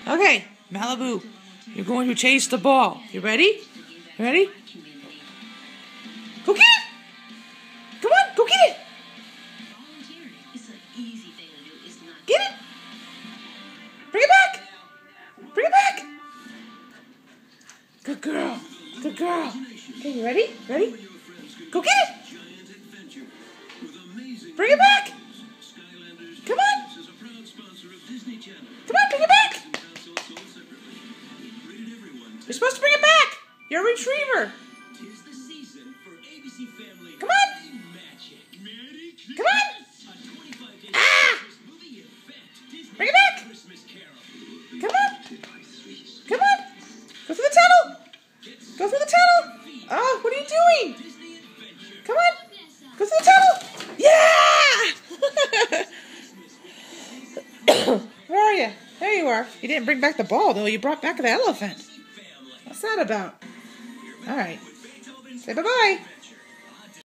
Okay, Malibu, you're going to chase the ball. You ready? You ready? Go get it! Come on, go get it! Get it! Bring it back! Bring it back! Good girl. Good girl. Okay, you ready? Ready? Go get it! Bring it back! Come on! Come on, bring it back! You're supposed to bring it back! You're a retriever! Come on! Come on! Ah! Bring it back! Come on! Come on! Go through the tunnel! Go through the tunnel! Oh, what are you doing? Come on! Go through the tunnel! Yeah! Where are you? There you are. You didn't bring back the ball, though. You brought back the elephant. What's that about? All right. Say bye-bye.